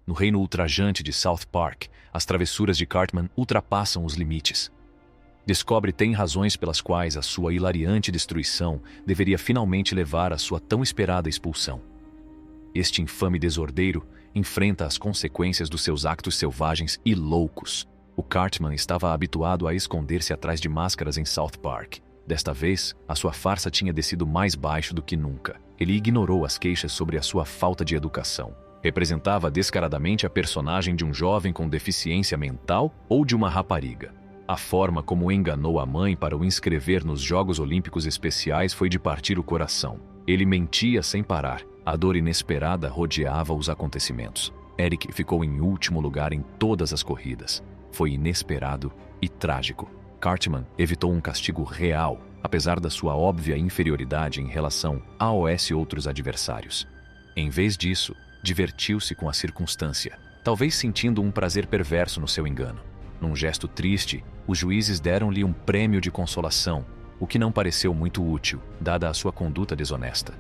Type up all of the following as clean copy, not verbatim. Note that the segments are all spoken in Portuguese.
No reino ultrajante de South Park, as travessuras de Cartman ultrapassam os limites. Descobre tem razões pelas quais a sua hilariante destruição deveria finalmente levar à sua tão esperada expulsão. Este infame desordeiro enfrenta as consequências dos seus actos selvagens e loucos. O Cartman estava habituado a esconder-se atrás de máscaras em South Park. Desta vez, a sua farsa tinha descido mais baixo do que nunca. Ele ignorou as queixas sobre a sua falta de educação. Representava descaradamente a personagem de um jovem com deficiência mental ou de uma rapariga. A forma como enganou a mãe para o inscrever nos Jogos Olímpicos Especiais foi de partir o coração. Ele mentia sem parar. A dor inesperada rodeava os acontecimentos. Eric ficou em último lugar em todas as corridas. Foi inesperado e trágico. Cartman evitou um castigo real, apesar da sua óbvia inferioridade em relação a outros adversários. Em vez disso, divertiu-se com a circunstância, talvez sentindo um prazer perverso no seu engano. Num gesto triste, os juízes deram-lhe um prêmio de consolação, o que não pareceu muito útil, dada a sua conduta desonesta.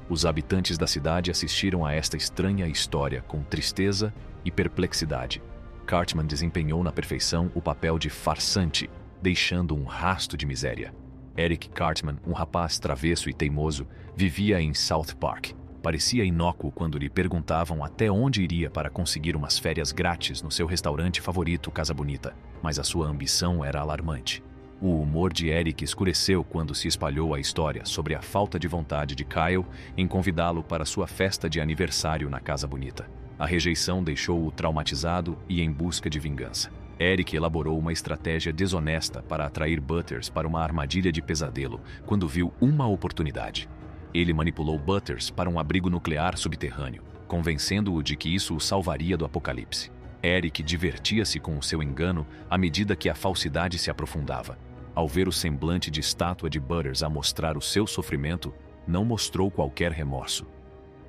Os habitantes da cidade assistiram a esta estranha história com tristeza e perplexidade. Cartman desempenhou na perfeição o papel de farsante, deixando um rasto de miséria. Eric Cartman, um rapaz travesso e teimoso, vivia em South Park. Parecia inócuo quando lhe perguntavam até onde iria para conseguir umas férias grátis no seu restaurante favorito Casa Bonita, mas a sua ambição era alarmante. O humor de Eric escureceu quando se espalhou a história sobre a falta de vontade de Kyle em convidá-lo para sua festa de aniversário na Casa Bonita. A rejeição deixou-o traumatizado e em busca de vingança. Eric elaborou uma estratégia desonesta para atrair Butters para uma armadilha de pesadelo quando viu uma oportunidade. Ele manipulou Butters para um abrigo nuclear subterrâneo, convencendo-o de que isso o salvaria do apocalipse. Eric divertia-se com o seu engano à medida que a falsidade se aprofundava. Ao ver o semblante de estátua de Butters a mostrar o seu sofrimento, não mostrou qualquer remorso.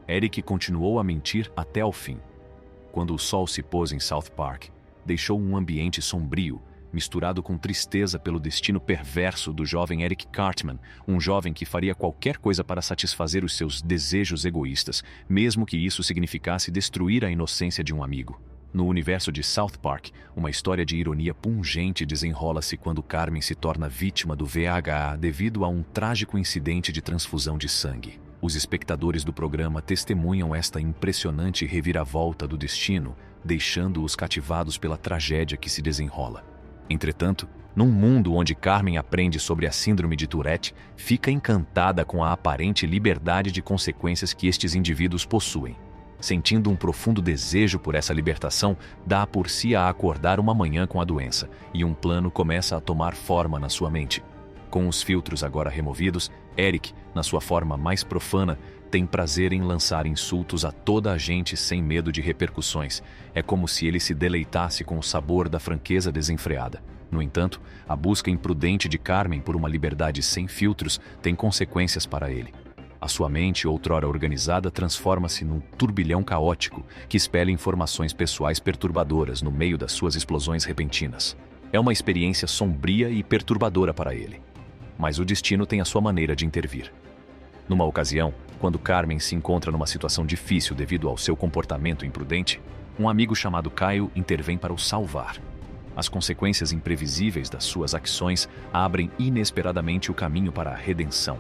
Eric continuou a mentir até ao fim. Quando o sol se pôs em South Park, deixou um ambiente sombrio, misturado com tristeza pelo destino perverso do jovem Eric Cartman, um jovem que faria qualquer coisa para satisfazer os seus desejos egoístas, mesmo que isso significasse destruir a inocência de um amigo. No universo de South Park, uma história de ironia pungente desenrola-se quando Carmen se torna vítima do VHA devido a um trágico incidente de transfusão de sangue. Os espectadores do programa testemunham esta impressionante reviravolta do destino, deixando-os cativados pela tragédia que se desenrola. Entretanto, num mundo onde Carmen aprende sobre a síndrome de Tourette, fica encantada com a aparente liberdade de consequências que estes indivíduos possuem. Sentindo um profundo desejo por essa libertação, dá por si a acordar uma manhã com a doença, e um plano começa a tomar forma na sua mente. Com os filtros agora removidos, Eric, na sua forma mais profana, tem prazer em lançar insultos a toda a gente sem medo de repercussões. É como se ele se deleitasse com o sabor da franqueza desenfreada. No entanto, a busca imprudente de Carmen por uma liberdade sem filtros tem consequências para ele. A sua mente, outrora organizada, transforma-se num turbilhão caótico que espelha informações pessoais perturbadoras no meio das suas explosões repentinas. É uma experiência sombria e perturbadora para ele. Mas o destino tem a sua maneira de intervir. Numa ocasião, quando Carmen se encontra numa situação difícil devido ao seu comportamento imprudente, um amigo chamado Kyle intervém para o salvar. As consequências imprevisíveis das suas ações abrem inesperadamente o caminho para a redenção.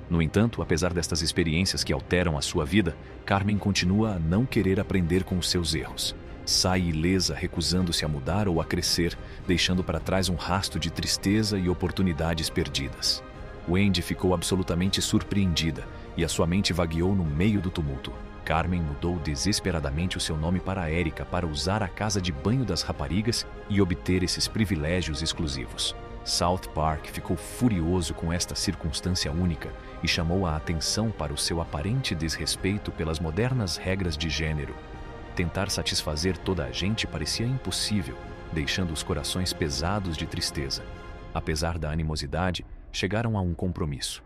No entanto, apesar destas experiências que alteram a sua vida, Carmen continua a não querer aprender com os seus erros. Sai ilesa, recusando-se a mudar ou a crescer, deixando para trás um rastro de tristeza e oportunidades perdidas. Wendy ficou absolutamente surpreendida e a sua mente vagueou no meio do tumulto. Carmen mudou desesperadamente o seu nome para Erica para usar a casa de banho das raparigas e obter esses privilégios exclusivos. South Park ficou furioso com esta circunstância única e chamou a atenção para o seu aparente desrespeito pelas modernas regras de gênero. Tentar satisfazer toda a gente parecia impossível, deixando os corações pesados de tristeza. Apesar da animosidade, chegaram a um compromisso.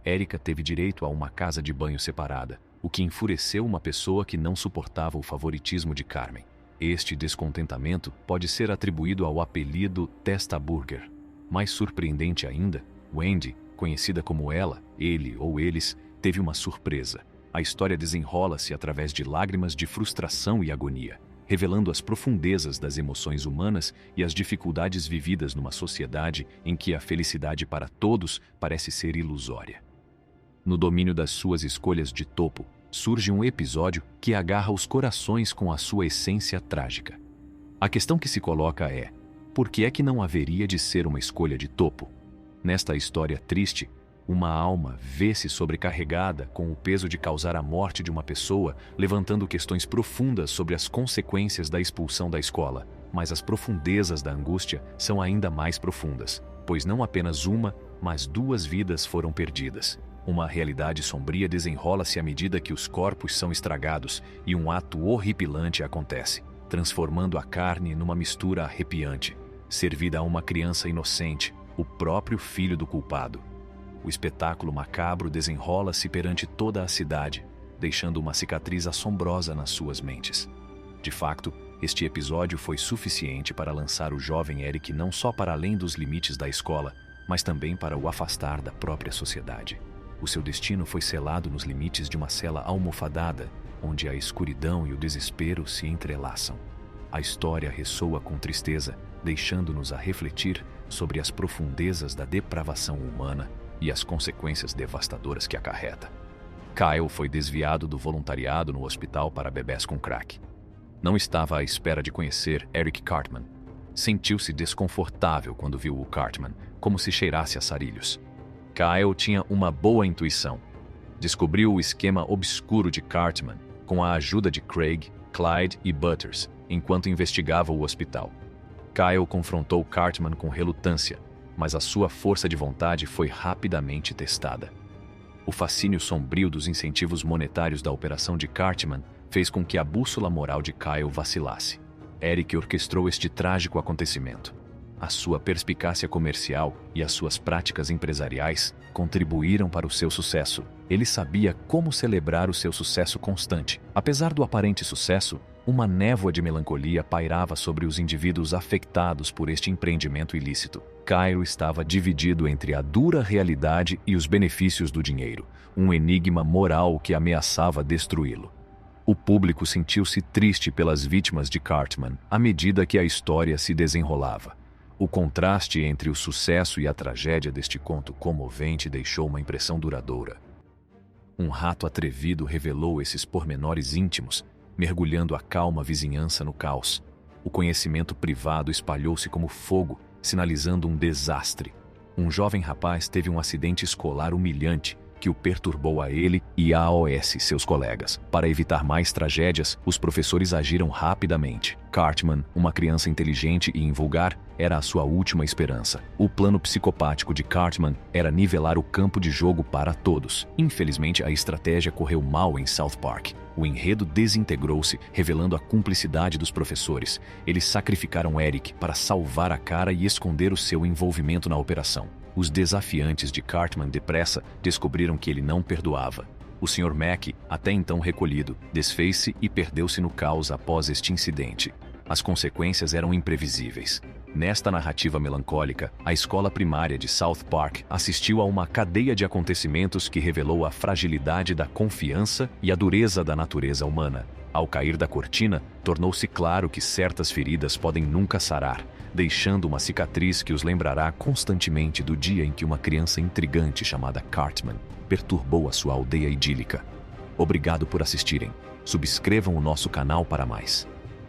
Erica teve direito a uma casa de banho separada, o que enfureceu uma pessoa que não suportava o favoritismo de Carmen. Este descontentamento pode ser atribuído ao apelido Testa Burger. Mais surpreendente ainda, Wendy, conhecida como ela, ele ou eles, teve uma surpresa. A história desenrola-se através de lágrimas de frustração e agonia, revelando as profundezas das emoções humanas e as dificuldades vividas numa sociedade em que a felicidade para todos parece ser ilusória. No domínio das suas escolhas de topo, surge um episódio que agarra os corações com a sua essência trágica. A questão que se coloca é: por que é que não haveria de ser uma escolha de topo? Nesta história triste, uma alma vê-se sobrecarregada com o peso de causar a morte de uma pessoa, levantando questões profundas sobre as consequências da expulsão da escola. Mas as profundezas da angústia são ainda mais profundas, pois não apenas uma, mas duas vidas foram perdidas. Uma realidade sombria desenrola-se à medida que os corpos são estragados e um ato horripilante acontece, transformando a carne numa mistura arrepiante, servida a uma criança inocente, o próprio filho do culpado. O espetáculo macabro desenrola-se perante toda a cidade, deixando uma cicatriz assombrosa nas suas mentes. De facto, este episódio foi suficiente para lançar o jovem Eric não só para além dos limites da escola, mas também para o afastar da própria sociedade. O seu destino foi selado nos limites de uma cela almofadada, onde a escuridão e o desespero se entrelaçam. A história ressoa com tristeza, deixando-nos a refletir sobre as profundezas da depravação humana e as consequências devastadoras que acarreta. Kyle foi desviado do voluntariado no hospital para bebés com crack. Não estava à espera de conhecer Eric Cartman. Sentiu-se desconfortável quando viu o Cartman, como se cheirasse a sarilhos. Kyle tinha uma boa intuição. Descobriu o esquema obscuro de Cartman com a ajuda de Craig, Clyde e Butters, enquanto investigava o hospital. Kyle confrontou Cartman com relutância, mas a sua força de vontade foi rapidamente testada. O fascínio sombrio dos incentivos monetários da operação de Cartman fez com que a bússola moral de Kyle vacilasse. Eric orquestrou este trágico acontecimento. A sua perspicácia comercial e as suas práticas empresariais contribuíram para o seu sucesso. Ele sabia como celebrar o seu sucesso constante. Apesar do aparente sucesso, uma névoa de melancolia pairava sobre os indivíduos afetados por este empreendimento ilícito. Kyle estava dividido entre a dura realidade e os benefícios do dinheiro, um enigma moral que ameaçava destruí-lo. O público sentiu-se triste pelas vítimas de Cartman à medida que a história se desenrolava. O contraste entre o sucesso e a tragédia deste conto comovente deixou uma impressão duradoura. Um rato atrevido revelou esses pormenores íntimos, mergulhando a calma vizinhança no caos. O conhecimento privado espalhou-se como fogo, sinalizando um desastre. Um jovem rapaz teve um acidente escolar humilhante que o perturbou a ele e a AOS, seus colegas. Para evitar mais tragédias, os professores agiram rapidamente. Cartman, uma criança inteligente e invulgar, era a sua última esperança. O plano psicopático de Cartman era nivelar o campo de jogo para todos. Infelizmente, a estratégia correu mal em South Park. O enredo desintegrou-se, revelando a cumplicidade dos professores. Eles sacrificaram Eric para salvar a cara e esconder o seu envolvimento na operação. Os desafiantes de Cartman depressa descobriram que ele não perdoava. O Sr. Mac, até então recolhido, desfez-se e perdeu-se no caos após este incidente. As consequências eram imprevisíveis. Nesta narrativa melancólica, a escola primária de South Park assistiu a uma cadeia de acontecimentos que revelou a fragilidade da confiança e a dureza da natureza humana. Ao cair da cortina, tornou-se claro que certas feridas podem nunca sarar, deixando uma cicatriz que os lembrará constantemente do dia em que uma criança intrigante chamada Cartman perturbou a sua aldeia idílica. Obrigado por assistirem. Subscrevam o nosso canal para mais.